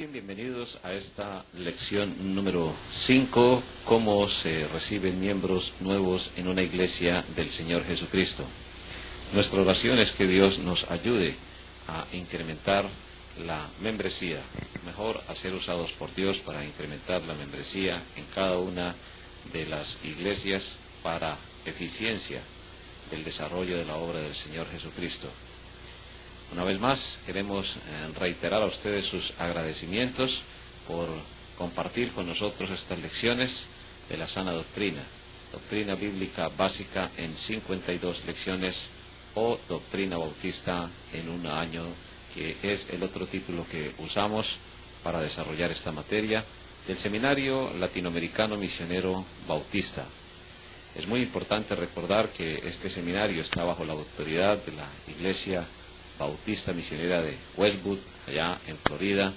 bien, bienvenidos a esta lección número 5, cómo se reciben miembros nuevos en una iglesia del Señor Jesucristo. Nuestra oración es que Dios nos ayude a incrementar la membresía, mejor a ser usados por Dios para incrementar la membresía en cada una de las iglesias para eficiencia del desarrollo de la obra del Señor Jesucristo. Una vez más, queremos reiterar a ustedes sus agradecimientos por compartir con nosotros estas lecciones de la sana doctrina, doctrina bíblica básica en 52 lecciones o doctrina bautista en un año, que es el otro título que usamos para desarrollar esta materia, del Seminario Latinoamericano Misionero Bautista. Es muy importante recordar que este seminario está bajo la autoridad de la Iglesia Bautista Misionera de Westwood, allá en Florida,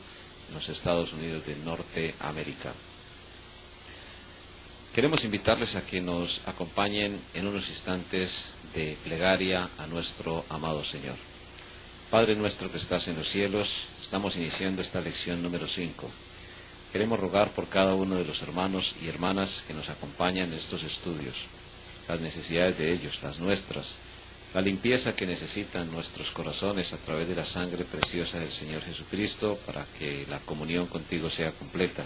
en los Estados Unidos de Norteamérica. Queremos invitarles a que nos acompañen en unos instantes de plegaria a nuestro amado Señor. Padre nuestro que estás en los cielos, estamos iniciando esta lección número 5. Queremos rogar por cada uno de los hermanos y hermanas que nos acompañan en estos estudios, las necesidades de ellos, las nuestras, la limpieza que necesitan nuestros corazones a través de la sangre preciosa del Señor Jesucristo para que la comunión contigo sea completa,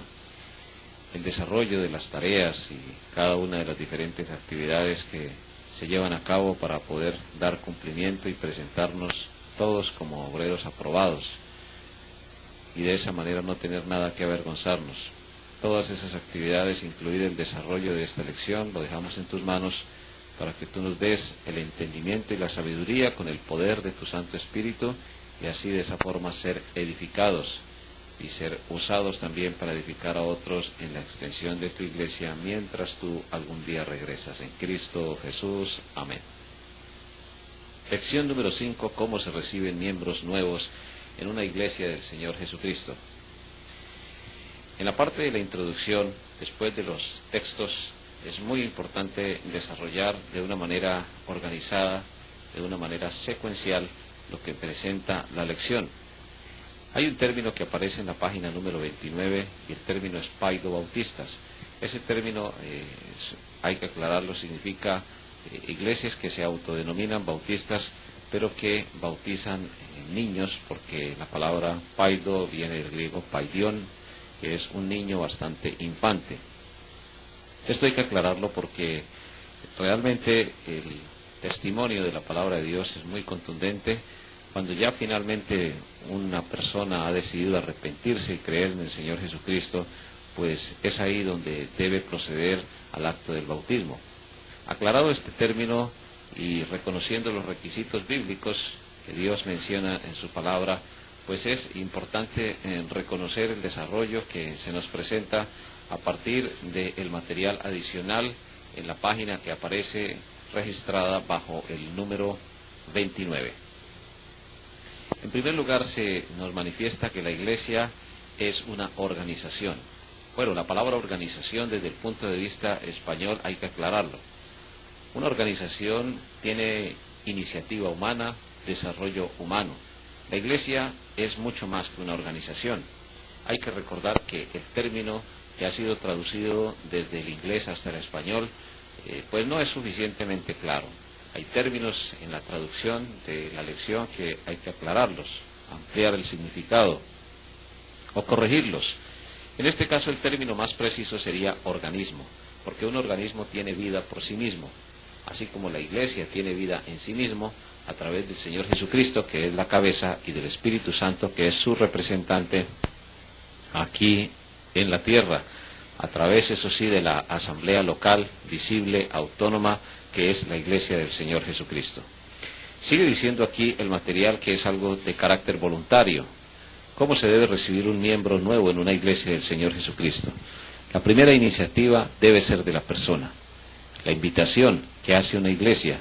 el desarrollo de las tareas y cada una de las diferentes actividades que se llevan a cabo para poder dar cumplimiento y presentarnos todos como obreros aprobados y de esa manera no tener nada que avergonzarnos. Todas esas actividades, incluido el desarrollo de esta lección, lo dejamos en tus manos para que tú nos des el entendimiento y la sabiduría con el poder de tu Santo Espíritu y así de esa forma ser edificados y ser usados también para edificar a otros en la extensión de tu iglesia mientras tú algún día regresas. En Cristo Jesús. Amén. Lección número 5, cómo se reciben miembros nuevos en una iglesia del Señor Jesucristo. En la parte de la introducción, después de los textos, es muy importante desarrollar de una manera organizada, de una manera secuencial, lo que presenta la lección. Hay un término que aparece en la página número 29 y el término es paidobautistas. Ese término, hay que aclararlo, significa iglesias que se autodenominan bautistas, pero que bautizan niños, porque la palabra paido viene del griego paidión, que es un niño bastante infante. Esto hay que aclararlo porque realmente el testimonio de la palabra de Dios es muy contundente. Cuando ya finalmente una persona ha decidido arrepentirse y creer en el Señor Jesucristo, pues es ahí donde debe proceder al acto del bautismo. Aclarado este término y reconociendo los requisitos bíblicos que Dios menciona en su palabra, pues es importante reconocer el desarrollo que se nos presenta a partir del material adicional en la página que aparece registrada bajo el número 29. En primer lugar, se nos manifiesta que la iglesia es una organización. Bueno, la palabra organización desde el punto de vista español hay que aclararlo. Una organización tiene iniciativa humana, desarrollo humano. La iglesia es mucho más que una organización. Hay que recordar que el término que ha sido traducido desde el inglés hasta el español, pues no es suficientemente claro. Hay términos en la traducción de la lección que hay que aclararlos, ampliar el significado o corregirlos. En este caso el término más preciso sería organismo, porque un organismo tiene vida por sí mismo, así como la iglesia tiene vida en sí mismo a través del Señor Jesucristo, que es la cabeza, y del Espíritu Santo, que es su representante aquí en la tierra, a través, eso sí, de la asamblea local, visible, autónoma, que es la iglesia del Señor Jesucristo. Sigue diciendo aquí el material que es algo de carácter voluntario. ¿Cómo se debe recibir un miembro nuevo en una iglesia del Señor Jesucristo? La primera iniciativa debe ser de la persona. La invitación que hace una iglesia,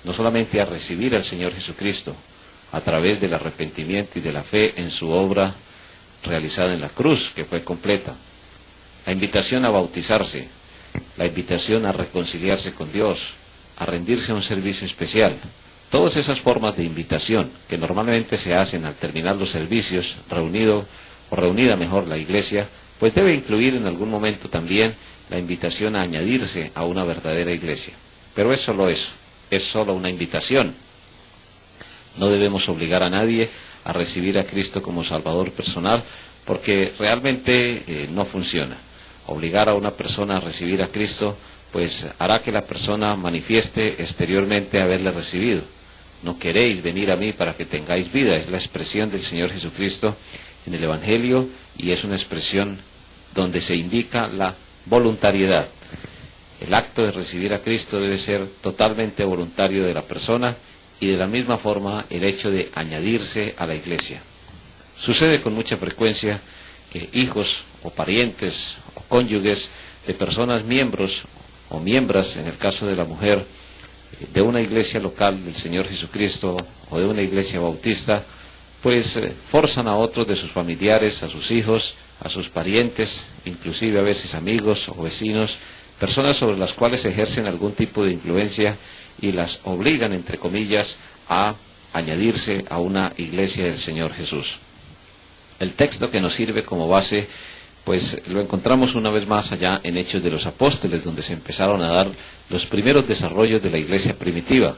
no solamente a recibir al Señor Jesucristo, a través del arrepentimiento y de la fe en su obra realizada en la cruz, que fue completa. La invitación a bautizarse, la invitación a reconciliarse con Dios, a rendirse a un servicio especial. Todas esas formas de invitación que normalmente se hacen al terminar los servicios, reunido o reunida mejor la iglesia, pues debe incluir en algún momento también la invitación a añadirse a una verdadera iglesia. Pero es solo eso, es solo una invitación. No debemos obligar a nadie a recibir a Cristo como Salvador personal, porque realmente no funciona. Obligar a una persona a recibir a Cristo, pues hará que la persona manifieste exteriormente haberle recibido. No queréis venir a mí para que tengáis vida, es la expresión del Señor Jesucristo en el Evangelio, y es una expresión donde se indica la voluntariedad. El acto de recibir a Cristo debe ser totalmente voluntario de la persona, y de la misma forma el hecho de añadirse a la iglesia. Sucede con mucha frecuencia que hijos o parientes o cónyuges de personas miembros o miembros, en el caso de la mujer, de una iglesia local del Señor Jesucristo o de una iglesia bautista, pues forzan a otros de sus familiares, a sus hijos, a sus parientes, inclusive a veces amigos o vecinos, personas sobre las cuales ejercen algún tipo de influencia, y las obligan, entre comillas, a añadirse a una iglesia del Señor Jesús. El texto que nos sirve como base, pues lo encontramos una vez más allá en Hechos de los Apóstoles, donde se empezaron a dar los primeros desarrollos de la iglesia primitiva,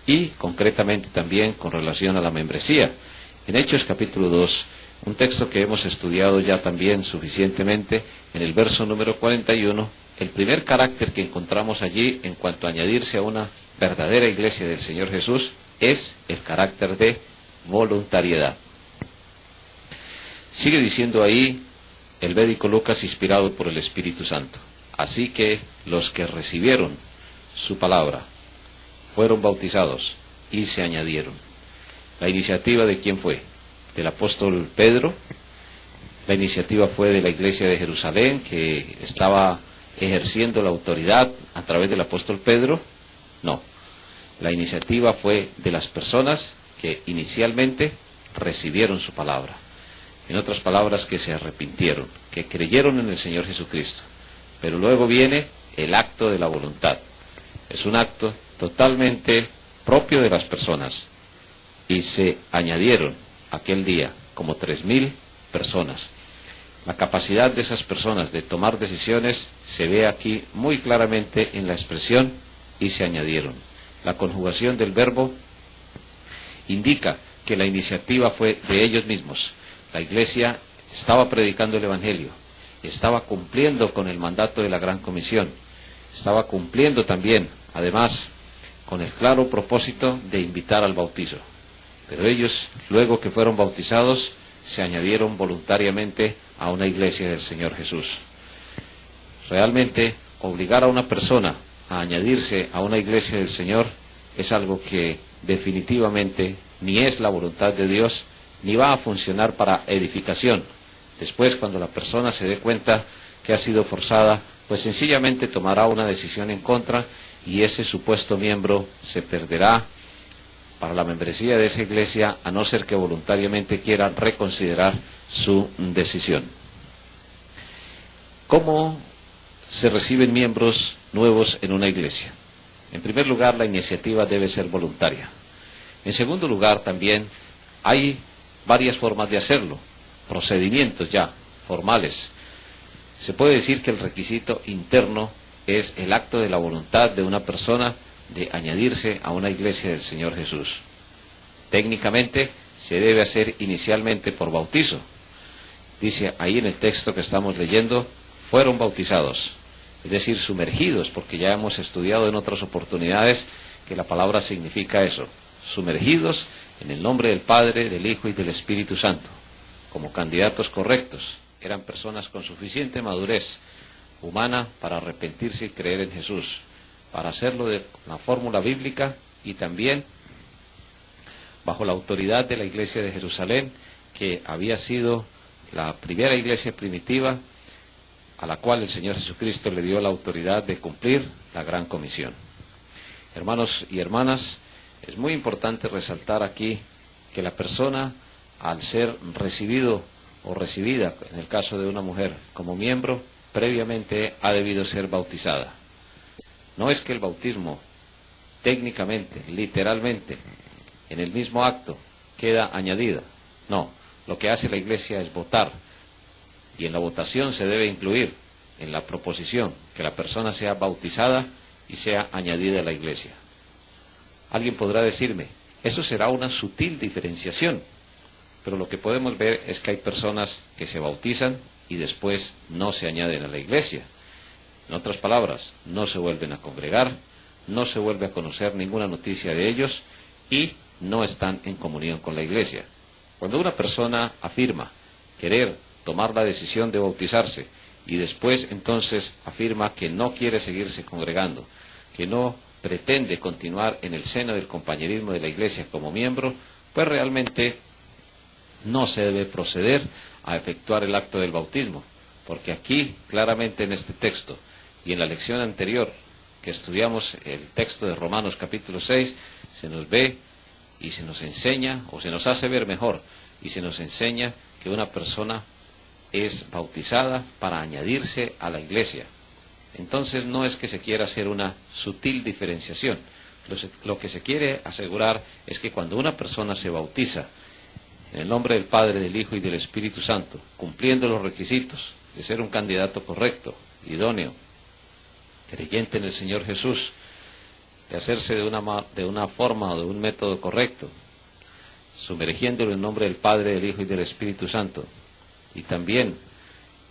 y concretamente también con relación a la membresía. En Hechos capítulo 2, un texto que hemos estudiado ya también suficientemente, en el verso número 41, el primer carácter que encontramos allí en cuanto a añadirse a una verdadera iglesia del Señor Jesús es el carácter de voluntariedad. Sigue diciendo ahí el médico Lucas, inspirado por el Espíritu Santo: así que los que recibieron su palabra fueron bautizados y se añadieron. ¿La iniciativa de quién fue? Del apóstol Pedro. La iniciativa fue de la iglesia de Jerusalén, que estaba ejerciendo la autoridad a través del apóstol Pedro. No, la iniciativa fue de las personas que inicialmente recibieron su palabra. En otras palabras, que se arrepintieron, que creyeron en el Señor Jesucristo. Pero luego viene el acto de la voluntad. Es un acto totalmente propio de las personas. Y se añadieron aquel día como 3,000 personas. La capacidad de esas personas de tomar decisiones se ve aquí muy claramente en la expresión "y se añadieron". La conjugación del verbo indica que la iniciativa fue de ellos mismos. La iglesia estaba predicando el Evangelio, estaba cumpliendo con el mandato de la Gran Comisión, estaba cumpliendo también, además, con el claro propósito de invitar al bautizo. Pero ellos, luego que fueron bautizados, se añadieron voluntariamente a una iglesia del Señor Jesús. Realmente, obligar a una persona a añadirse a una iglesia del Señor es algo que definitivamente ni es la voluntad de Dios, ni va a funcionar para edificación. Después, cuando la persona se dé cuenta que ha sido forzada, pues sencillamente tomará una decisión en contra, y ese supuesto miembro se perderá para la membresía de esa iglesia, a no ser que voluntariamente quiera reconsiderar su decisión. ¿Cómo se reciben miembros nuevos en una iglesia? En primer lugar, la iniciativa debe ser voluntaria. En segundo lugar, también hay varias formas de hacerlo, procedimientos ya formales. Se puede decir que el requisito interno es el acto de la voluntad de una persona de añadirse a una iglesia del Señor Jesús. Técnicamente se debe hacer inicialmente por bautizo. Dice ahí en el texto que estamos leyendo, fueron bautizados, es decir, sumergidos, porque ya hemos estudiado en otras oportunidades que la palabra significa eso, sumergidos en el nombre del Padre, del Hijo y del Espíritu Santo, como candidatos correctos. Eran personas con suficiente madurez humana para arrepentirse y creer en Jesús, para hacerlo de la fórmula bíblica y también bajo la autoridad de la iglesia de Jerusalén, que había sido la primera iglesia primitiva a la cual el Señor Jesucristo le dio la autoridad de cumplir la Gran Comisión. Hermanos y hermanas, es muy importante resaltar aquí que la persona, al ser recibido o recibida, en el caso de una mujer, como miembro, previamente ha debido ser bautizada. No es que el bautismo técnicamente, literalmente, en el mismo acto queda añadida. No, lo que hace la iglesia es votar Y en la votación se debe incluir, en la proposición, que la persona sea bautizada y sea añadida a la iglesia. Alguien podrá decirme, eso será una sutil diferenciación, pero lo que podemos ver es que hay personas que se bautizan y después no se añaden a la iglesia. En otras palabras, no se vuelven a congregar, no se vuelve a conocer ninguna noticia de ellos y no están en comunión con la iglesia. Cuando una persona afirma querer tomar la decisión de bautizarse y después entonces afirma que no quiere seguirse congregando, que no pretende continuar en el seno del compañerismo de la iglesia como miembro, pues realmente no se debe proceder a efectuar el acto del bautismo, porque aquí, claramente en este texto y en la lección anterior que estudiamos el texto de Romanos capítulo 6, se nos ve y se nos enseña, o se nos hace ver mejor, y se nos enseña que una persona es bautizada para añadirse a la iglesia. Entonces no es que se quiera hacer una sutil diferenciación. Lo que se quiere asegurar es que cuando una persona se bautiza en el nombre del Padre, del Hijo y del Espíritu Santo, cumpliendo los requisitos de ser un candidato correcto, idóneo, creyente en el Señor Jesús, de hacerse de una forma o de un método correcto, sumergiéndolo en nombre del Padre, del Hijo y del Espíritu Santo, y también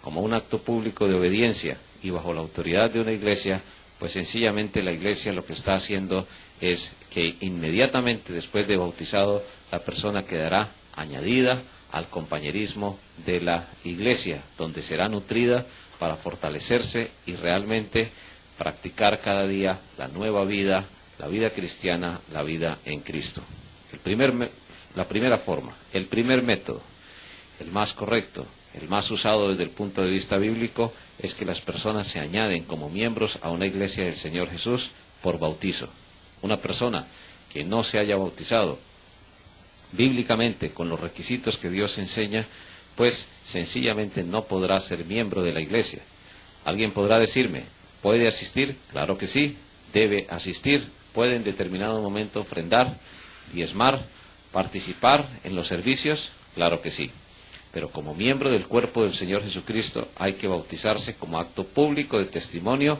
como un acto público de obediencia y bajo la autoridad de una iglesia, pues sencillamente la iglesia lo que está haciendo es que inmediatamente después de bautizado la persona quedará añadida al compañerismo de la iglesia, donde será nutrida para fortalecerse y realmente practicar cada día la nueva vida, la vida cristiana, la vida en Cristo. La primera forma, el primer método, el más correcto, el más usado desde el punto de vista bíblico, es que las personas se añaden como miembros a una iglesia del Señor Jesús por bautizo. Una persona que no se haya bautizado bíblicamente con los requisitos que Dios enseña, pues sencillamente no podrá ser miembro de la iglesia. Alguien podrá decirme, ¿puede asistir? Claro que sí, debe asistir, puede en determinado momento ofrendar, diezmar, participar en los servicios, claro que sí. Pero como miembro del cuerpo del Señor Jesucristo hay que bautizarse como acto público de testimonio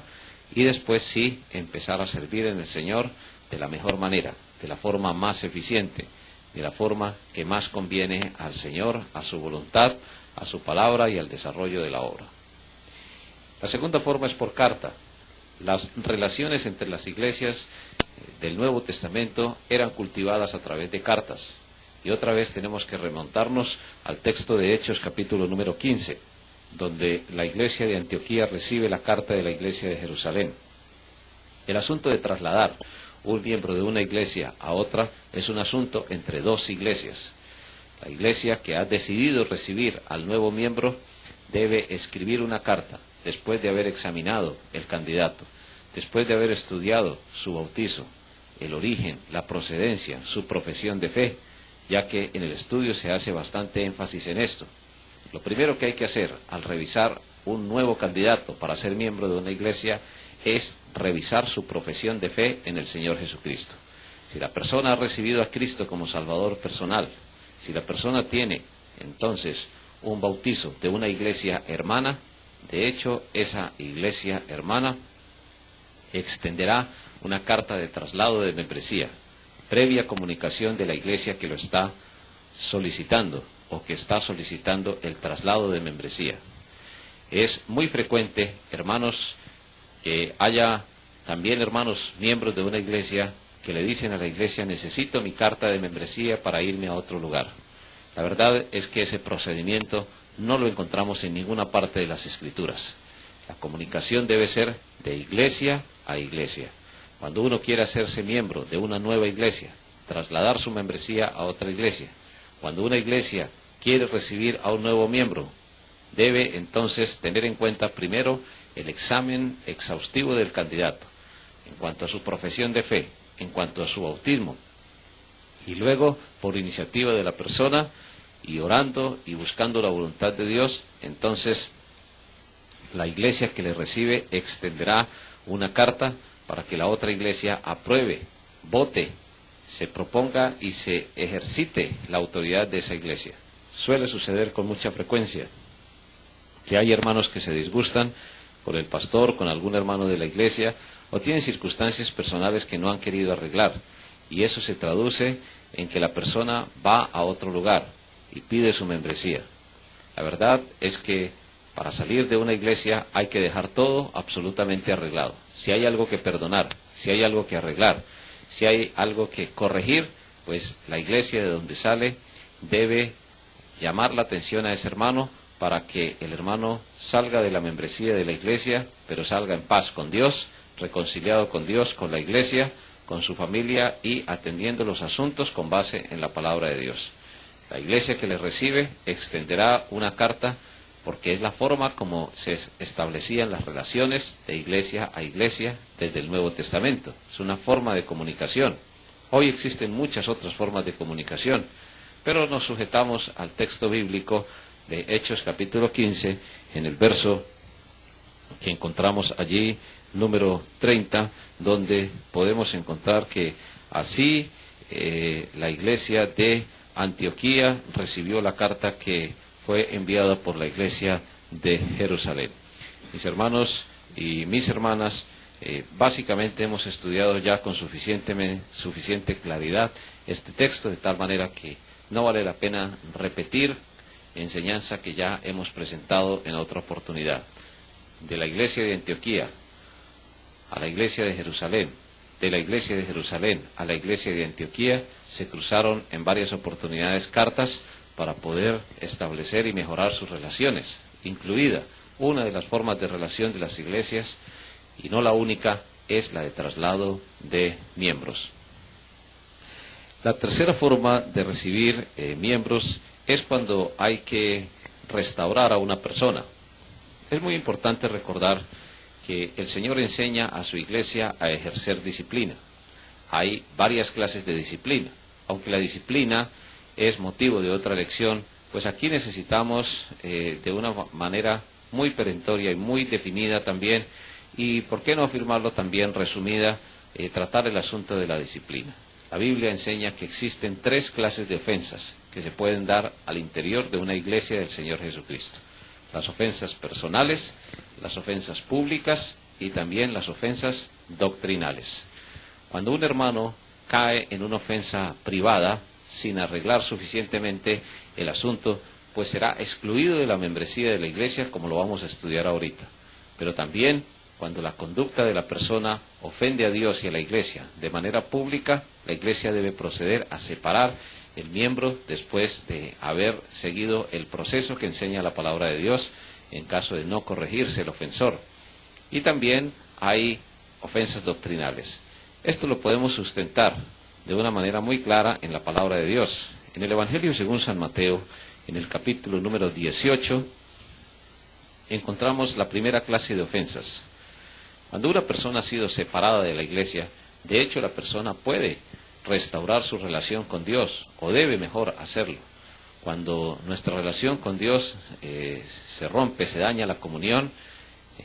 y después sí empezar a servir en el Señor de la mejor manera, de la forma más eficiente, de la forma que más conviene al Señor, a su voluntad, a su palabra y al desarrollo de la obra. La segunda forma es por carta. Las relaciones entre las iglesias del Nuevo Testamento eran cultivadas a través de cartas. Y otra vez tenemos que remontarnos al texto de Hechos capítulo número 15, donde la iglesia de Antioquía recibe la carta de la iglesia de Jerusalén. El asunto de trasladar un miembro de una iglesia a otra es un asunto entre dos iglesias. La iglesia que ha decidido recibir al nuevo miembro debe escribir una carta después de haber examinado el candidato, después de haber estudiado su bautizo, el origen, la procedencia, su profesión de fe, ya que en el estudio se hace bastante énfasis en esto. Lo primero que hay que hacer al revisar un nuevo candidato para ser miembro de una iglesia es revisar su profesión de fe en el Señor Jesucristo. Si la persona ha recibido a Cristo como Salvador personal, si la persona tiene entonces un bautizo de una iglesia hermana, de hecho esa iglesia hermana extenderá una carta de traslado de membresía, previa comunicación de la iglesia que lo está solicitando o que está solicitando el traslado de membresía. Es muy frecuente, hermanos, que haya también hermanos miembros de una iglesia que le dicen a la iglesia, necesito mi carta de membresía para irme a otro lugar. La verdad es que ese procedimiento no lo encontramos en ninguna parte de las Escrituras. La comunicación debe ser de iglesia a iglesia. Cuando uno quiere hacerse miembro de una nueva iglesia, trasladar su membresía a otra iglesia, cuando una iglesia quiere recibir a un nuevo miembro, debe entonces tener en cuenta primero el examen exhaustivo del candidato, en cuanto a su profesión de fe, en cuanto a su bautismo, y luego, por iniciativa de la persona, y orando y buscando la voluntad de Dios, entonces la iglesia que le recibe extenderá una carta para que la otra iglesia apruebe, vote, se proponga y se ejercite la autoridad de esa iglesia. Suele suceder con mucha frecuencia que hay hermanos que se disgustan con el pastor, con algún hermano de la iglesia, o tienen circunstancias personales que no han querido arreglar, y eso se traduce en que la persona va a otro lugar y pide su membresía. La verdad es que para salir de una iglesia hay que dejar todo absolutamente arreglado. Si hay algo que perdonar, si hay algo que arreglar, si hay algo que corregir, pues la iglesia de donde sale debe llamar la atención a ese hermano para que el hermano salga de la membresía de la iglesia, pero salga en paz con Dios, reconciliado con Dios, con la iglesia, con su familia y atendiendo los asuntos con base en la palabra de Dios. La iglesia que le recibe extenderá una carta porque es la forma como se establecían las relaciones de iglesia a iglesia desde el Nuevo Testamento. Es una forma de comunicación. Hoy existen muchas otras formas de comunicación, pero nos sujetamos al texto bíblico de Hechos capítulo 15, en el verso que encontramos allí, número 30, donde podemos encontrar que así la iglesia de Antioquía recibió la carta que fue enviada por la iglesia de Jerusalén. Mis hermanos y mis hermanas, básicamente hemos estudiado ya con suficiente claridad este texto, de tal manera que no vale la pena repetir enseñanza que ya hemos presentado en otra oportunidad. De la iglesia de Antioquía a la iglesia de Jerusalén, de la iglesia de Jerusalén a la iglesia de Antioquía, se cruzaron en varias oportunidades cartas para poder establecer y mejorar sus relaciones, incluida una de las formas de relación de las iglesias, y no la única, es la de traslado de miembros. La tercera forma de recibir miembros es cuando hay que restaurar a una persona. Es muy importante recordar que el Señor enseña a su iglesia a ejercer disciplina. Hay varias clases de disciplina. Aunque la disciplina es motivo de otra lección, pues aquí necesitamos de una manera muy perentoria y muy definida también, y por qué no afirmarlo también resumida, tratar el asunto de la disciplina. La Biblia enseña que existen 3 clases de ofensas que se pueden dar al interior de una iglesia del Señor Jesucristo: las ofensas personales, las ofensas públicas y también las ofensas doctrinales. Cuando un hermano cae en una ofensa privada sin arreglar suficientemente el asunto, pues será excluido de la membresía de la iglesia, como lo vamos a estudiar ahorita. Pero también cuando la conducta de la persona ofende a Dios y a la iglesia de manera pública, la iglesia debe proceder a separar el miembro después de haber seguido el proceso que enseña la palabra de Dios, en caso de no corregirse el ofensor. Y también hay ofensas doctrinales. Esto lo podemos sustentar de una manera muy clara en la palabra de Dios. En el Evangelio según San Mateo, en el capítulo número 18, encontramos la primera clase de ofensas. Cuando una persona ha sido separada de la iglesia, de hecho la persona puede restaurar su relación con Dios, o debe mejor hacerlo. Cuando nuestra relación con Dios se rompe, se daña la comunión,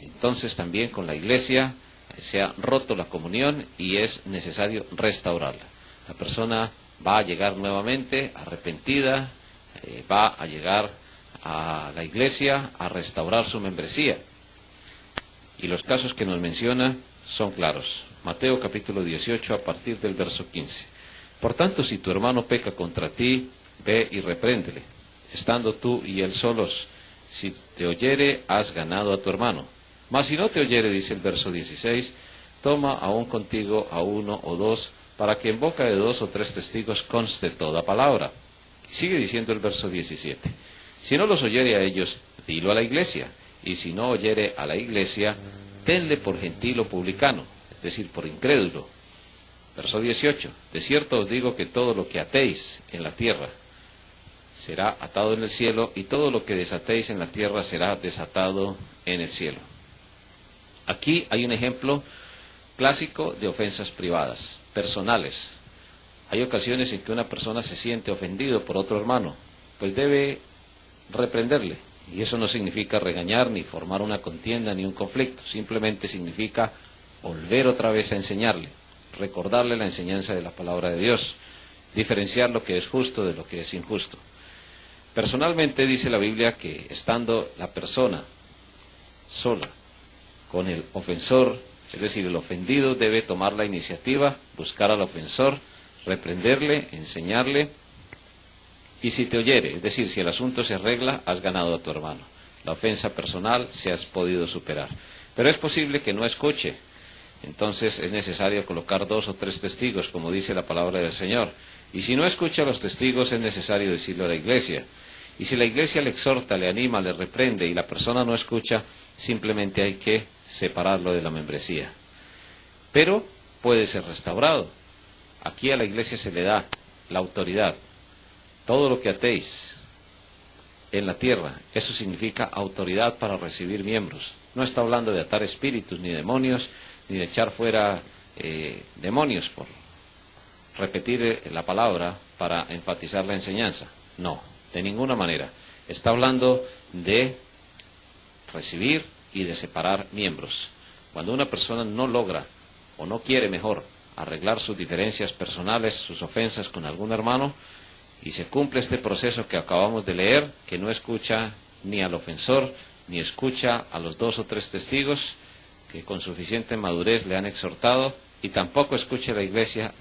entonces también con la iglesia se ha roto la comunión y es necesario restaurarla. La persona va a llegar nuevamente arrepentida, va a llegar a la iglesia a restaurar su membresía. Y los casos que nos menciona son claros. Mateo capítulo 18 a partir del verso 15. Por tanto, si tu hermano peca contra ti, ve y repréndele, estando tú y él solos. Si te oyere, has ganado a tu hermano. Mas si no te oyere, dice el verso 16, toma aún contigo a 1 o 2, para que en boca de 2 o 3 testigos conste toda palabra. Y sigue diciendo el verso 17. Si no los oyere a ellos, dilo a la iglesia. Y si no oyere a la iglesia, tenle por gentil o publicano, es decir, por incrédulo. Verso 18. De cierto os digo que todo lo que atéis en la tierra será atado en el cielo, y todo lo que desatéis en la tierra será desatado en el cielo. Aquí hay un ejemplo clásico de ofensas privadas, personales. Hay ocasiones en que una persona se siente ofendido por otro hermano, pues debe reprenderle. Y eso no significa regañar, ni formar una contienda, ni un conflicto. Simplemente significa volver otra vez a enseñarle, recordarle la enseñanza de la palabra de Dios, diferenciar lo que es justo de lo que es injusto. Personalmente dice la Biblia que estando la persona sola con el ofensor, es decir, el ofendido debe tomar la iniciativa, buscar al ofensor, reprenderle, enseñarle, y si te oyere, es decir, si el asunto se arregla, has ganado a tu hermano. La ofensa personal se has podido superar. Pero es posible que no escuche. Entonces es necesario colocar 2 o 3 testigos, como dice la palabra del Señor. Y si no escucha a los testigos, es necesario decirlo a la iglesia. Y si la iglesia le exhorta, le anima, le reprende y la persona no escucha, simplemente hay que separarlo de la membresía. Pero puede ser restaurado. Aquí a la iglesia se le da la autoridad. Todo lo que atéis en la tierra, eso significa autoridad para recibir miembros. No está hablando de atar espíritus ni demonios, ni de echar fuera demonios, por repetir la palabra para enfatizar la enseñanza. No, de ninguna manera. Está hablando de recibir y de separar miembros. Cuando una persona no logra o no quiere mejor arreglar sus diferencias personales, sus ofensas con algún hermano, y se cumple este proceso que acabamos de leer, que no escucha ni al ofensor, ni escucha a los 2 o 3 testigos que con suficiente madurez le han exhortado, y tampoco escucha a la iglesia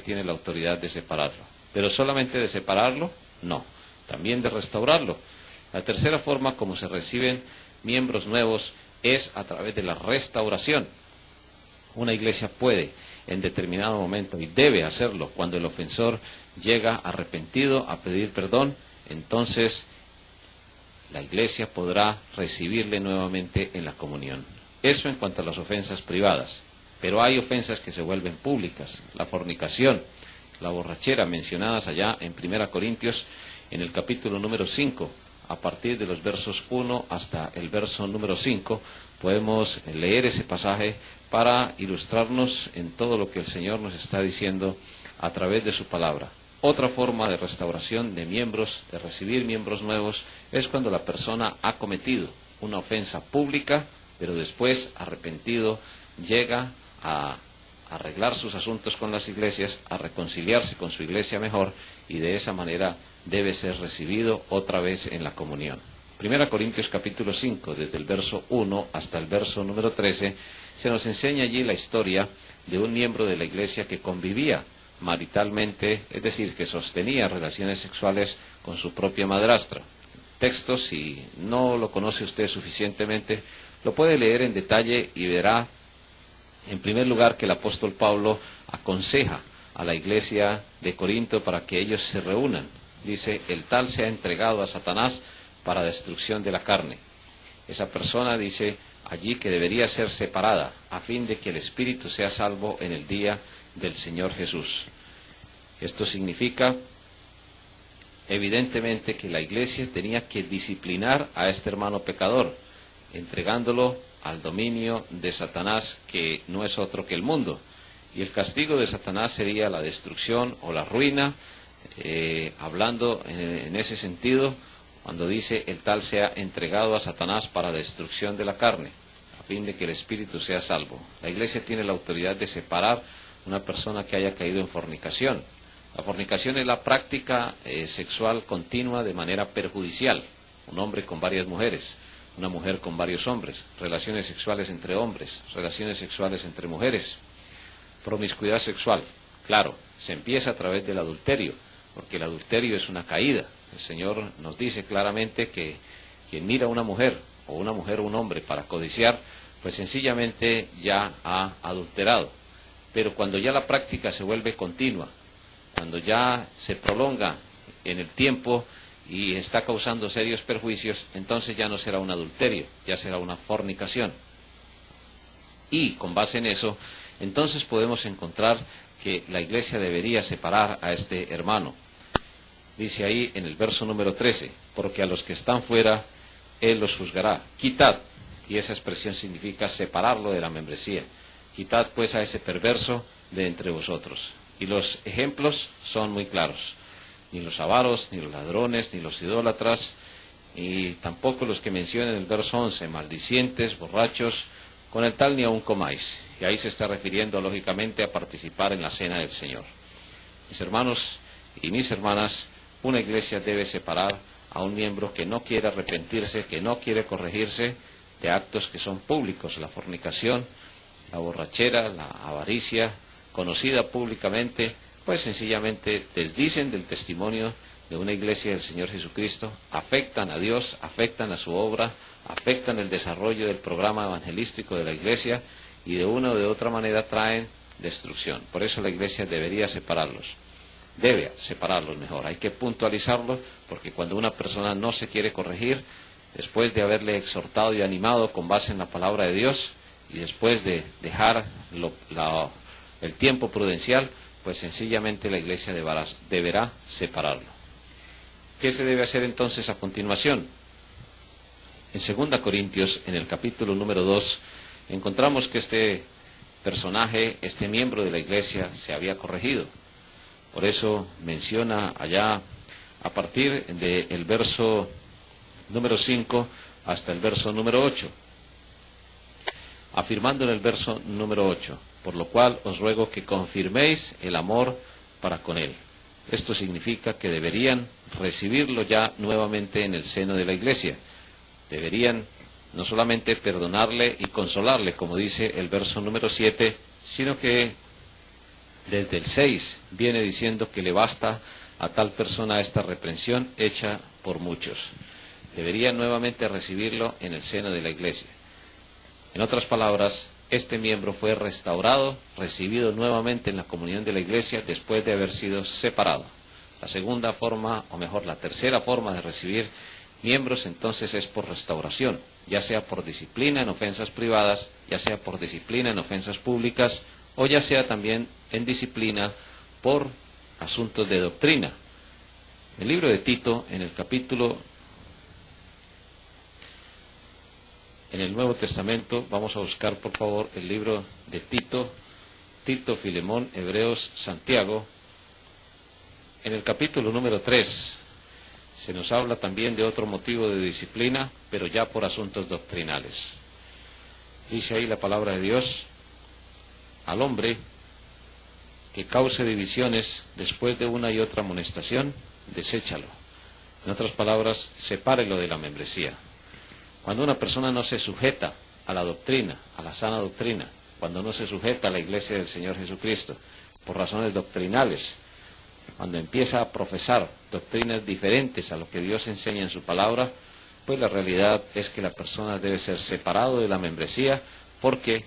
tiene la autoridad de separarlo. Pero solamente de separarlo, no, también de restaurarlo. La tercera forma como se reciben miembros nuevos es a través de la restauración. Una iglesia puede, en determinado momento, y debe hacerlo, cuando el ofensor llega arrepentido a pedir perdón, entonces la iglesia podrá recibirle nuevamente en la comunión. Eso en cuanto a las ofensas privadas. Pero hay ofensas que se vuelven públicas. La fornicación, la borrachera, mencionadas allá en 1 Corintios, en el capítulo número 5, a partir de los versos 1 hasta el verso número 5, podemos leer ese pasaje para ilustrarnos en todo lo que el Señor nos está diciendo a través de su palabra. Otra forma de restauración de miembros, de recibir miembros nuevos, es cuando la persona ha cometido una ofensa pública, pero después, arrepentido, llega a arreglar sus asuntos con las iglesias, a reconciliarse con su iglesia mejor, y de esa manera debe ser recibido otra vez en la comunión. 1 Corintios capítulo 5, desde el verso 1 hasta el verso número 13, se nos enseña allí la historia de un miembro de la iglesia que convivía maritalmente, es decir, que sostenía relaciones sexuales con su propia madrastra. Texto, si no lo conoce usted suficientemente, lo puede leer en detalle y verá, en primer lugar, que el apóstol Pablo aconseja a la iglesia de Corinto para que ellos se reúnan. Dice, el tal se ha entregado a Satanás para destrucción de la carne. Esa persona dice allí que debería ser separada a fin de que el espíritu sea salvo en el día del Señor Jesús. Esto significa evidentemente que la iglesia tenía que disciplinar a este hermano pecador, entregándolo al dominio de Satanás, que no es otro que el mundo. Y el castigo de Satanás sería la destrucción o la ruina, hablando en ese sentido, cuando dice el tal sea entregado a Satanás para destrucción de la carne, a fin de que el espíritu sea salvo. La iglesia tiene la autoridad de separar una persona que haya caído en fornicación. La fornicación es la práctica sexual continua de manera perjudicial. Un hombre con varias mujeres, una mujer con varios hombres, relaciones sexuales entre hombres, relaciones sexuales entre mujeres. Promiscuidad sexual, claro, se empieza a través del adulterio, porque el adulterio es una caída. El Señor nos dice claramente que quien mira a una mujer o un hombre para codiciar, pues sencillamente ya ha adulterado. Pero cuando ya la práctica se vuelve continua, cuando ya se prolonga en el tiempo y está causando serios perjuicios, entonces ya no será un adulterio, ya será una fornicación. Y con base en eso, entonces podemos encontrar que la iglesia debería separar a este hermano. Dice ahí en el verso número 13, porque a los que están fuera, Él los juzgará. Quitad, y esa expresión significa separarlo de la membresía. Quitad pues a ese perverso de entre vosotros. Y los ejemplos son muy claros. Ni los avaros, ni los ladrones, ni los idólatras, y tampoco los que mencionan en el verso 11, maldicientes, borrachos, con el tal ni aun comáis. Y ahí se está refiriendo lógicamente a participar en la cena del Señor. Mis hermanos y mis hermanas, una iglesia debe separar a un miembro que no quiere arrepentirse, que no quiere corregirse, de actos que son públicos, la fornicación, la borrachera, la avaricia, conocida públicamente, pues sencillamente desdicen del testimonio de una iglesia del Señor Jesucristo, afectan a Dios, afectan a su obra, afectan el desarrollo del programa evangelístico de la iglesia y de una o de otra manera traen destrucción. Por eso la iglesia debería separarlos, debe separarlos mejor. Hay que puntualizarlo, porque cuando una persona no se quiere corregir, después de haberle exhortado y animado con base en la palabra de Dios, y después de dejar el tiempo prudencial, pues sencillamente la iglesia deberá separarlo. ¿Qué se debe hacer entonces a continuación? En 2 Corintios, en el capítulo número 2, encontramos que este personaje, este miembro de la iglesia, se había corregido. Por eso menciona allá, a partir del verso número 5 hasta el verso número 8, afirmando en el verso número 8, por lo cual os ruego que confirméis el amor para con él. Esto significa que deberían recibirlo ya nuevamente en el seno de la iglesia. Deberían no solamente perdonarle y consolarle, como dice el verso número 7, sino que desde el 6 viene diciendo que le basta a tal persona esta reprensión hecha por muchos. Deberían nuevamente recibirlo en el seno de la iglesia. En otras palabras, este miembro fue restaurado, recibido nuevamente en la comunión de la iglesia después de haber sido separado. La segunda forma, o mejor, la tercera forma de recibir miembros entonces es por restauración, ya sea por disciplina en ofensas privadas, ya sea por disciplina en ofensas públicas, o ya sea también en disciplina por asuntos de doctrina. El libro de Tito, en el Nuevo Testamento, vamos a buscar por favor el libro de Tito, Filemón, Hebreos, Santiago. En el capítulo número 3 se nos habla también de otro motivo de disciplina, pero ya por asuntos doctrinales. Dice ahí la palabra de Dios: al hombre que cause divisiones después de una y otra amonestación, deséchalo. En otras palabras, sepárelo de la membresía. Cuando una persona no se sujeta a la doctrina, a la sana doctrina, cuando no se sujeta a la iglesia del Señor Jesucristo, por razones doctrinales, cuando empieza a profesar doctrinas diferentes a lo que Dios enseña en su palabra, pues la realidad es que la persona debe ser separado de la membresía, porque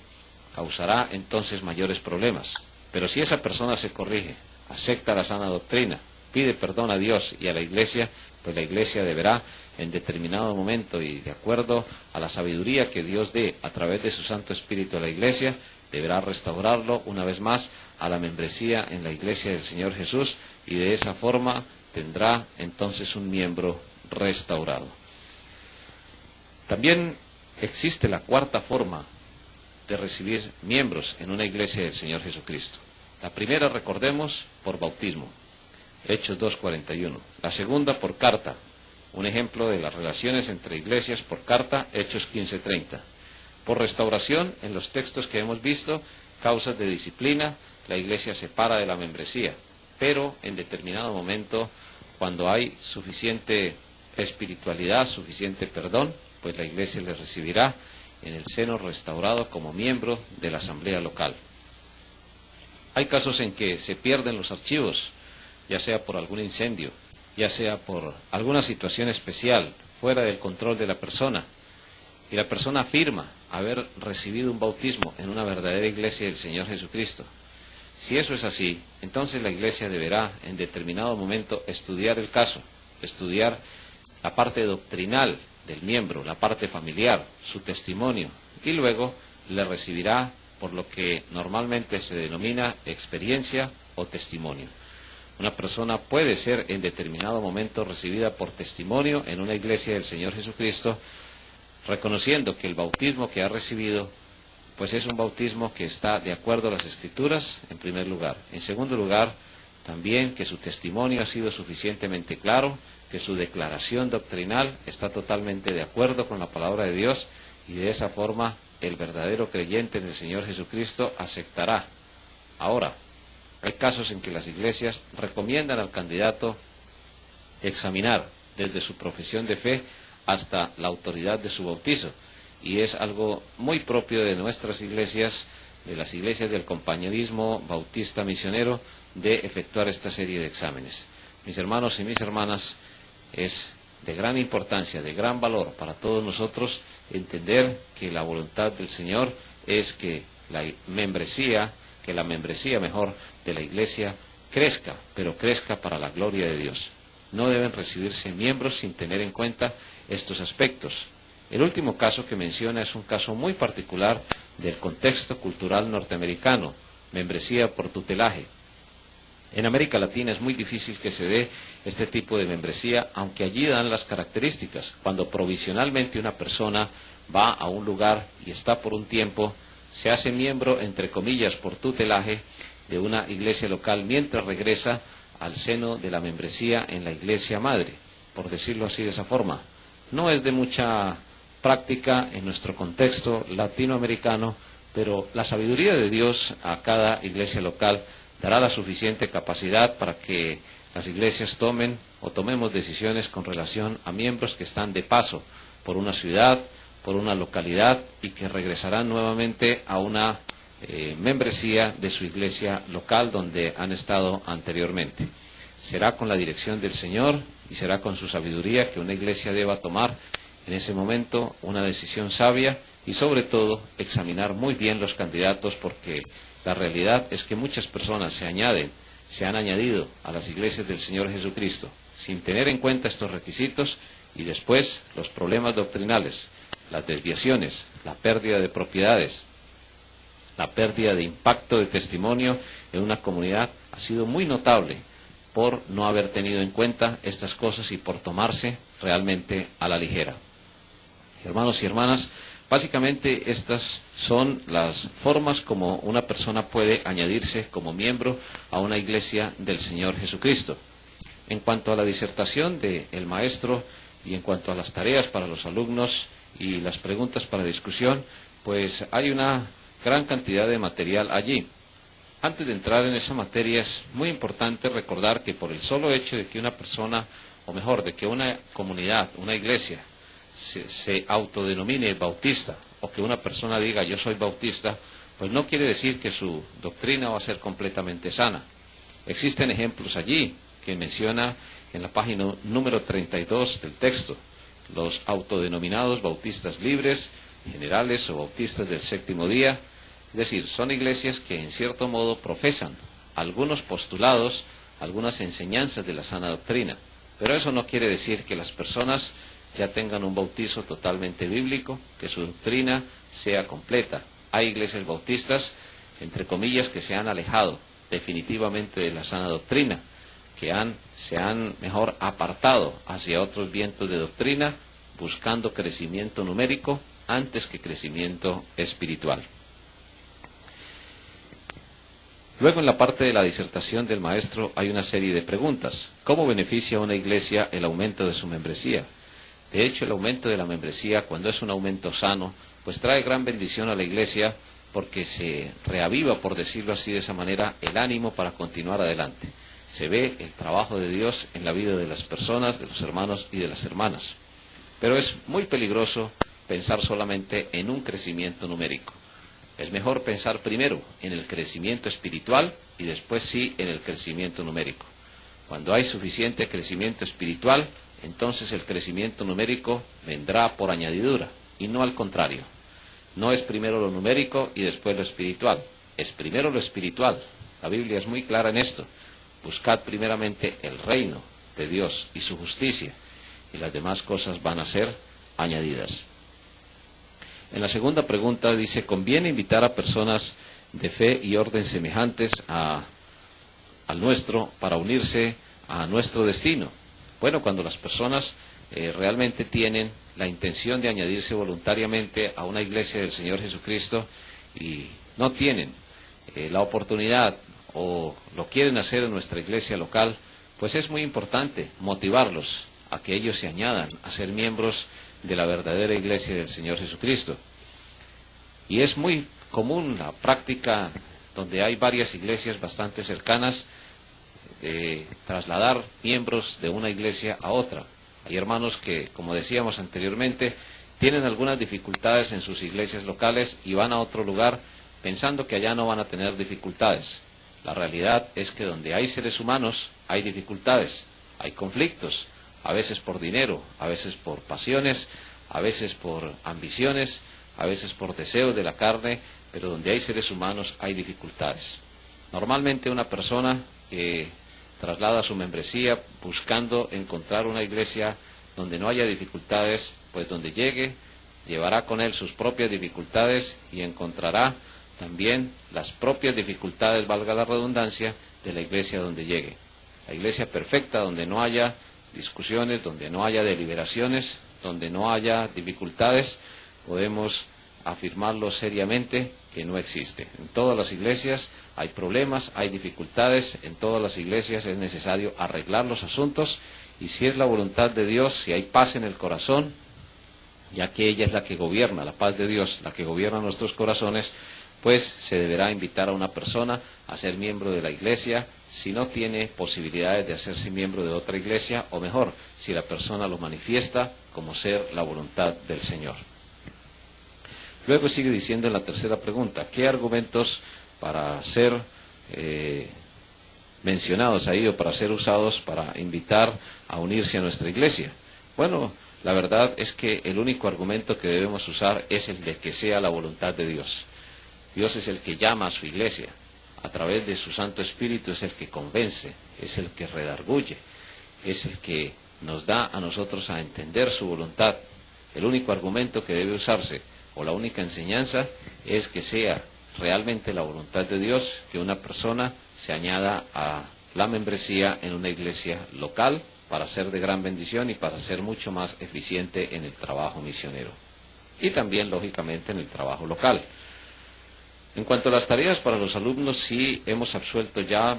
causará entonces mayores problemas. Pero si esa persona se corrige, acepta la sana doctrina, pide perdón a Dios y a la iglesia, pues la iglesia deberá en determinado momento y de acuerdo a la sabiduría que Dios dé a través de su Santo Espíritu a la iglesia, deberá restaurarlo una vez más a la membresía en la iglesia del Señor Jesús, y de esa forma tendrá entonces un miembro restaurado. También existe la cuarta forma de recibir miembros en una iglesia del Señor Jesucristo. La primera, recordemos, por bautismo, Hechos 2:41. La segunda, por carta, un ejemplo de las relaciones entre iglesias por carta, Hechos 15:30. Por restauración, en los textos que hemos visto, causas de disciplina, la iglesia separa de la membresía, pero en determinado momento, cuando hay suficiente espiritualidad, suficiente perdón, pues la iglesia les recibirá en el seno restaurado como miembro de la asamblea local. Hay casos en que se pierden los archivos, ya sea por algún incendio, ya sea por alguna situación especial fuera del control de la persona, y la persona afirma haber recibido un bautismo en una verdadera iglesia del Señor Jesucristo. Si eso es así, entonces la iglesia deberá en determinado momento estudiar el caso, estudiar la parte doctrinal del miembro, la parte familiar, su testimonio, y luego le recibirá por lo que normalmente se denomina experiencia o testimonio. Una persona puede ser en determinado momento recibida por testimonio en una iglesia del Señor Jesucristo, reconociendo que el bautismo que ha recibido pues es un bautismo que está de acuerdo a las Escrituras, en primer lugar. En segundo lugar, también que su testimonio ha sido suficientemente claro, que su declaración doctrinal está totalmente de acuerdo con la palabra de Dios, y de esa forma el verdadero creyente en el Señor Jesucristo aceptará. Ahora, hay casos en que las iglesias recomiendan al candidato examinar desde su profesión de fe hasta la autoridad de su bautizo. y es algo muy propio de nuestras iglesias, de las iglesias del compañerismo bautista misionero, de efectuar esta serie de exámenes. Mis hermanos y mis hermanas, es de gran importancia, de gran valor para todos nosotros entender que la voluntad del Señor es que la membresía mejor de la iglesia crezca, pero crezca para la gloria de Dios. No deben recibirse miembros sin tener en cuenta estos aspectos. El último caso que menciona es un caso muy particular del contexto cultural norteamericano, membresía por tutelaje. En América Latina es muy difícil que se dé este tipo de membresía, aunque allí dan las características. Cuando provisionalmente una persona va a un lugar y está por un tiempo, se hace miembro, entre comillas, por tutelaje de una iglesia local mientras regresa al seno de la membresía en la iglesia madre, por decirlo así de esa forma. No es de mucha práctica en nuestro contexto latinoamericano, pero la sabiduría de Dios a cada iglesia local dará la suficiente capacidad para que las iglesias tomemos decisiones con relación a miembros que están de paso por una ciudad, por una localidad y que regresarán nuevamente a una membresía de su iglesia local donde han estado anteriormente. Será con la dirección del Señor y será con su sabiduría que una iglesia deba tomar en ese momento una decisión sabia y sobre todo examinar muy bien los candidatos, porque la realidad es que muchas personas se han añadido a las iglesias del Señor Jesucristo sin tener en cuenta estos requisitos, y después los problemas doctrinales, las desviaciones, la pérdida de propiedades, la pérdida de impacto de testimonio en una comunidad ha sido muy notable por no haber tenido en cuenta estas cosas y por tomarse realmente a la ligera. Hermanos y hermanas, básicamente estas son las formas como una persona puede añadirse como miembro a una iglesia del Señor Jesucristo. En cuanto a la disertación del maestro y en cuanto a las tareas para los alumnos y las preguntas para discusión, pues hay una gran cantidad de material allí. Antes de entrar en esa materia es muy importante recordar que por el solo hecho de que una persona, o mejor, de que una comunidad, una iglesia, se autodenomine bautista, o que una persona diga yo soy bautista, pues no quiere decir que su doctrina va a ser completamente sana. Existen ejemplos allí que menciona en la página número 32 del texto: los autodenominados bautistas libres, generales o bautistas del séptimo día. Es decir, son iglesias que en cierto modo profesan algunos postulados, algunas enseñanzas de la sana doctrina, pero eso no quiere decir que las personas ya tengan un bautizo totalmente bíblico, que su doctrina sea completa. Hay iglesias bautistas, entre comillas, que se han alejado definitivamente de la sana doctrina, que se han mejor apartado hacia otros vientos de doctrina, buscando crecimiento numérico antes que crecimiento espiritual. Luego, en la parte de la disertación del maestro hay una serie de preguntas. ¿Cómo beneficia a una iglesia el aumento de su membresía? De hecho, el aumento de la membresía, cuando es un aumento sano, pues trae gran bendición a la iglesia, porque se reaviva, por decirlo así de esa manera, el ánimo para continuar adelante. Se ve el trabajo de Dios en la vida de las personas, de los hermanos y de las hermanas. Pero es muy peligroso pensar solamente en un crecimiento numérico. Es mejor pensar primero en el crecimiento espiritual y después sí en el crecimiento numérico. Cuando hay suficiente crecimiento espiritual, entonces el crecimiento numérico vendrá por añadidura, y no al contrario. No es primero lo numérico y después lo espiritual, es primero lo espiritual. La Biblia es muy clara en esto: buscad primeramente el reino de Dios y su justicia, y las demás cosas van a ser añadidas. En la segunda pregunta dice: ¿conviene invitar a personas de fe y orden semejantes al nuestro para unirse a nuestro destino? Bueno, cuando las personas realmente tienen la intención de añadirse voluntariamente a una iglesia del Señor Jesucristo y no tienen la oportunidad o lo quieren hacer en nuestra iglesia local, pues es muy importante motivarlos a que ellos se añadan a ser miembros de la verdadera iglesia del Señor Jesucristo. Y es muy común la práctica, donde hay varias iglesias bastante cercanas, de trasladar miembros de una iglesia a otra. Hay hermanos que, como decíamos anteriormente, tienen algunas dificultades en sus iglesias locales y van a otro lugar pensando que allá no van a tener dificultades. La realidad es que donde hay seres humanos hay dificultades, hay conflictos, a veces por dinero, a veces por pasiones, a veces por ambiciones, a veces por deseos de la carne, pero donde hay seres humanos hay dificultades. Normalmente una persona traslada su membresía buscando encontrar una iglesia donde no haya dificultades, pues donde llegue llevará con él sus propias dificultades y encontrará también las propias dificultades, valga la redundancia, de la iglesia donde llegue. La iglesia perfecta, donde no haya discusiones, donde no haya deliberaciones, donde no haya dificultades, podemos afirmarlo seriamente que no existe. En todas las iglesias hay problemas, hay dificultades, en todas las iglesias es necesario arreglar los asuntos, y si es la voluntad de Dios, si hay paz en el corazón, ya que ella es la que gobierna, la paz de Dios, la que gobierna nuestros corazones, pues se deberá invitar a una persona a ser miembro de la iglesia, si no tiene posibilidades de hacerse miembro de otra iglesia, o mejor, si la persona lo manifiesta como ser la voluntad del Señor. Luego sigue diciendo en la tercera pregunta, ¿qué argumentos para ser mencionados ahí o para ser usados para invitar a unirse a nuestra iglesia? Bueno, la verdad es que el único argumento que debemos usar es el de que sea la voluntad de Dios. Dios es el que llama a su iglesia, a través de su Santo Espíritu es el que convence, es el que redarguye, es el que nos da a nosotros a entender su voluntad. El único argumento que debe usarse, o la única enseñanza, es que sea realmente la voluntad de Dios que una persona se añada a la membresía en una iglesia local para ser de gran bendición y para ser mucho más eficiente en el trabajo misionero. Y también, lógicamente, en el trabajo local. En cuanto a las tareas para los alumnos, sí hemos absuelto ya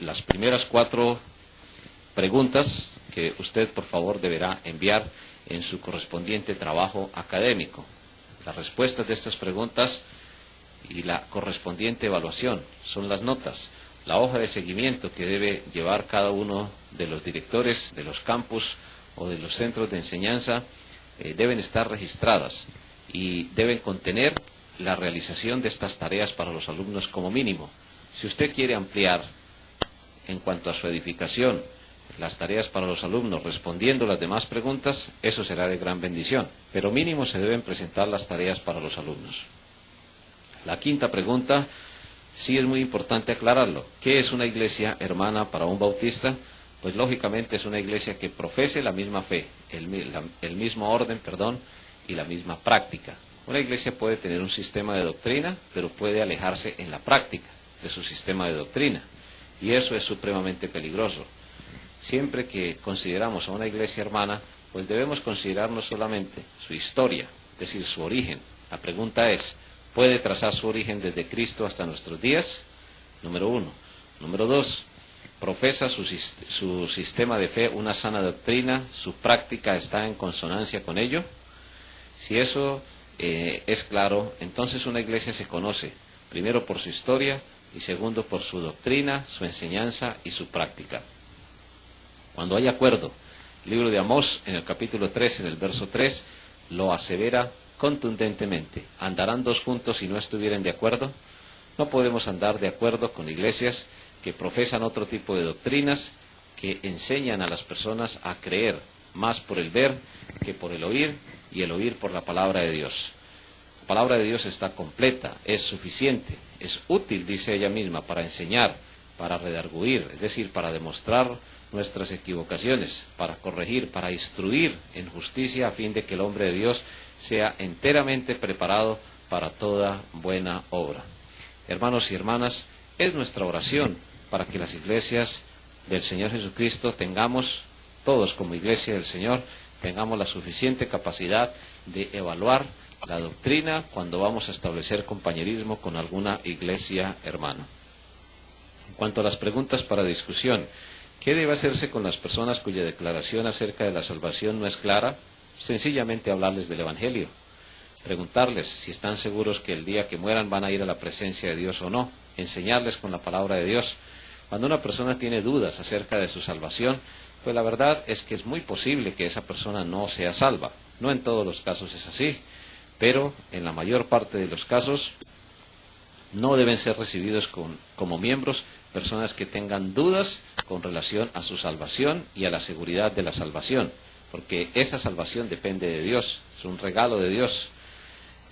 las primeras 4 preguntas que usted, por favor, deberá enviar en su correspondiente trabajo académico. Las respuestas de estas preguntas y la correspondiente evaluación son las notas, la hoja de seguimiento que debe llevar cada uno de los directores de los campus o de los centros de enseñanza, deben estar registradas y deben contener la realización de estas tareas para los alumnos como mínimo. Si usted quiere ampliar en cuanto a su edificación las tareas para los alumnos respondiendo las demás preguntas, eso será de gran bendición, pero mínimo se deben presentar las tareas para los alumnos. La quinta pregunta, sí es muy importante aclararlo. ¿Qué es una iglesia hermana para un bautista? Pues lógicamente es una iglesia que profese la misma fe, el mismo orden, y la misma práctica. Una iglesia puede tener un sistema de doctrina, pero puede alejarse en la práctica de su sistema de doctrina, y eso es supremamente peligroso. Siempre que consideramos a una iglesia hermana, pues debemos considerar no solamente su historia, es decir, su origen. La pregunta es, ¿puede trazar su origen desde Cristo hasta nuestros días? Número 1. Número 2, ¿profesa su sistema de fe una sana doctrina? ¿Su práctica está en consonancia con ello? Si eso es claro, entonces una iglesia se conoce, primero por su historia y segundo por su doctrina, su enseñanza y su práctica. Cuando hay acuerdo, el libro de Amós, en el capítulo 3, en el verso 3, lo asevera contundentemente. ¿Andarán 2 juntos si no estuvieren de acuerdo? No podemos andar de acuerdo con iglesias que profesan otro tipo de doctrinas, que enseñan a las personas a creer más por el ver que por el oír, y el oír por la palabra de Dios. La palabra de Dios está completa, es suficiente, es útil, dice ella misma, para enseñar, para redarguir, es decir, para demostrar nuestras equivocaciones, para corregir, para instruir en justicia, a fin de que el hombre de Dios sea enteramente preparado para toda buena obra. Hermanos y hermanas, es nuestra oración para que las iglesias del Señor Jesucristo tengamos, todos como iglesia del Señor, tengamos la suficiente capacidad de evaluar la doctrina cuando vamos a establecer compañerismo con alguna iglesia hermana. En cuanto a las preguntas para discusión, ¿qué debe hacerse con las personas cuya declaración acerca de la salvación no es clara? Sencillamente hablarles del Evangelio. Preguntarles si están seguros que el día que mueran van a ir a la presencia de Dios o no. Enseñarles con la palabra de Dios. Cuando una persona tiene dudas acerca de su salvación, Pues la verdad es que es muy posible que esa persona no sea salva. No en todos los casos es así, pero en la mayor parte de los casos no deben ser recibidos como miembros personas que tengan dudas con relación a su salvación y a la seguridad de la salvación, porque esa salvación depende de Dios, es un regalo de Dios.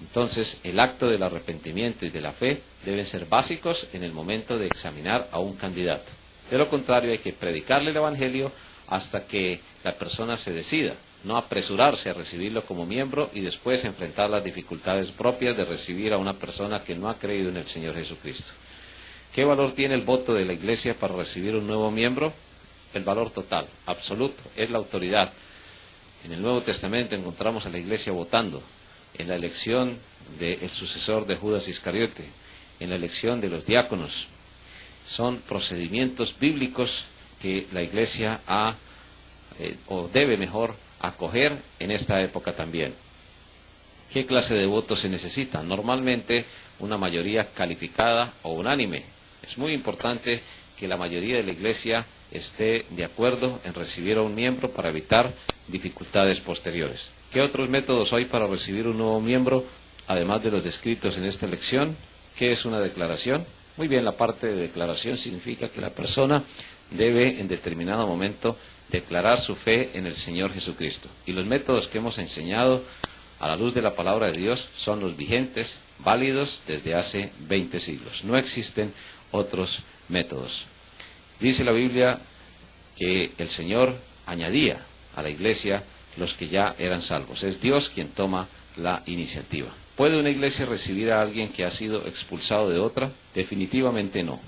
Entonces, el acto del arrepentimiento y de la fe deben ser básicos en el momento de examinar a un candidato. De lo contrario, hay que predicarle el Evangelio hasta que la persona se decida, no apresurarse a recibirlo como miembro y después enfrentar las dificultades propias de recibir a una persona que no ha creído en el Señor Jesucristo. ¿Qué valor tiene el voto de la Iglesia para recibir un nuevo miembro? El valor total, absoluto, es la autoridad. En el Nuevo Testamento encontramos a la Iglesia votando en la elección del sucesor de Judas Iscariote, en la elección de los diáconos. Son procedimientos bíblicos que la Iglesia o debe mejor acoger en esta época también. ¿Qué clase de votos se necesita? Normalmente una mayoría calificada o unánime. Es muy importante que la mayoría de la Iglesia esté de acuerdo en recibir a un miembro para evitar dificultades posteriores. ¿Qué otros métodos hay para recibir un nuevo miembro, además de los descritos en esta lección? ¿Qué es una declaración? Muy bien, la parte de declaración significa que la persona debe en determinado momento declarar su fe en el Señor Jesucristo. Y los métodos que hemos enseñado a la luz de la palabra de Dios son los vigentes, válidos desde hace 20 siglos. No existen otros métodos. Dice la Biblia que el Señor añadía a la iglesia los que ya eran salvos. Es Dios quien toma la iniciativa. ¿Puede una iglesia recibir a alguien que ha sido expulsado de otra? Definitivamente no.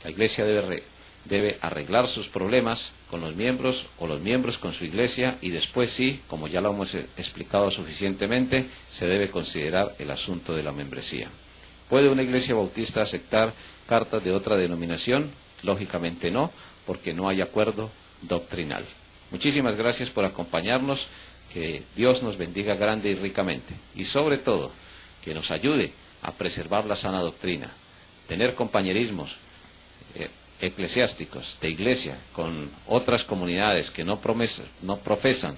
La iglesia debe arreglar sus problemas con los miembros o los miembros con su iglesia y después sí, como ya lo hemos explicado suficientemente, se debe considerar el asunto de la membresía. ¿Puede una iglesia bautista aceptar cartas de otra denominación? Lógicamente no, porque no hay acuerdo doctrinal. Muchísimas gracias por acompañarnos, que Dios nos bendiga grande y ricamente, y sobre todo, que nos ayude a preservar la sana doctrina, tener compañerismos eclesiásticos de iglesia con otras comunidades que no profesan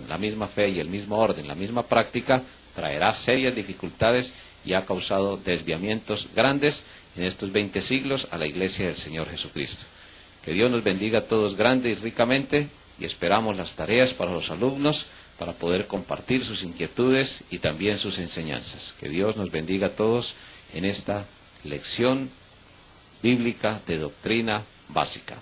la misma fe y el mismo orden, la misma práctica, traerá serias dificultades y ha causado desviamientos grandes en estos 20 siglos a la iglesia del Señor Jesucristo. Que Dios nos bendiga a todos grande y ricamente, y esperamos las tareas para los alumnos para poder compartir sus inquietudes y también sus enseñanzas. Que Dios nos bendiga a todos en esta lección bíblica de doctrina básica.